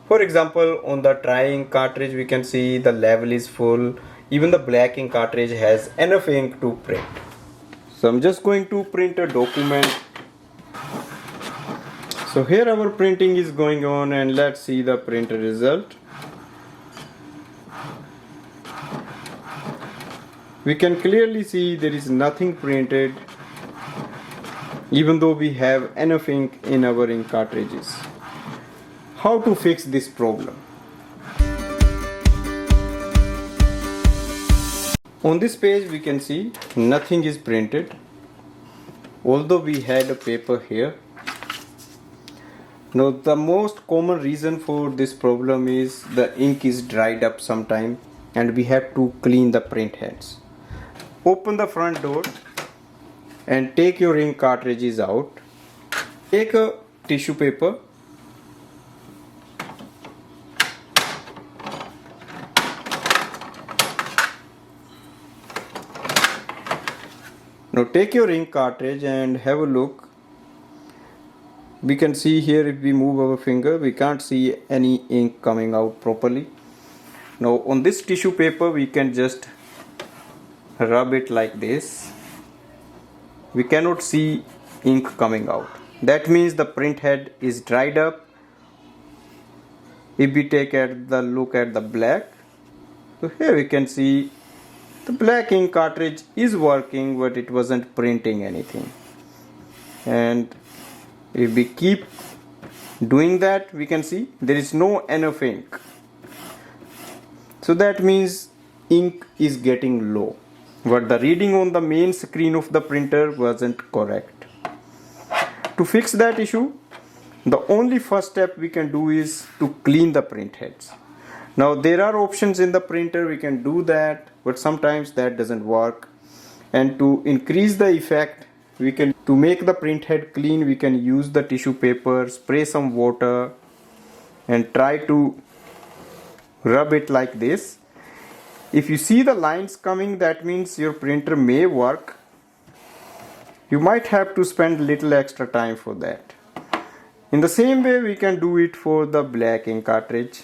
For example, on the dry ink cartridge we can see the level is full. Even the black ink cartridge has enough ink to print. So I'm just going to print a document. So here our printing is going on, and let's see the print result. We can clearly see there is nothing printed, even though we have enough ink in our ink cartridges. How to fix this problem? On this page we can see nothing is printed, although we had a paper here. Now the most common reason for this problem is the ink is dried up sometime and we have to clean the print heads. Open the front door and take your ink cartridges out. Take a tissue paper . Now take your ink cartridge and have a look. We can see here, if we move our finger, we can't see any ink coming out properly. Now on this tissue paper we can just rub it like this. We cannot see ink coming out. That means the print head is dried up. If we take a look at the black, so here we can see the black ink cartridge is working, but it wasn't printing anything. And if we keep doing that, we can see there is no enough ink. So that means ink is getting low, but the reading on the main screen of the printer wasn't correct. To fix that issue, the only first step we can do is to clean the print heads. Now there are options in the printer, we can do that, but sometimes that doesn't work. And to increase the effect, to make the print head clean, we can use the tissue paper, spray some water and try to rub it like this. If you see the lines coming, that means your printer may work. You might have to spend little extra time for that. In the same way we can do it for the black ink cartridge.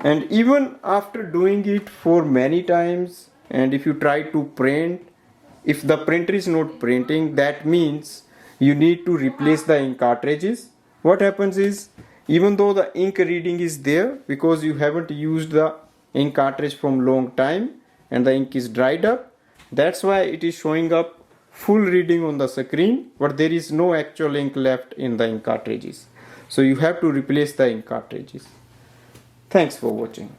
And even after doing it for many times, and if you try to print, if the printer is not printing, that means you need to replace the ink cartridges. What happens is, even though the ink reading is there, because you haven't used the ink cartridge from long time and the ink is dried up, that's why it is showing up full reading on the screen, but there is no actual ink left in the ink cartridges. So you have to replace the ink cartridges. Thanks for watching.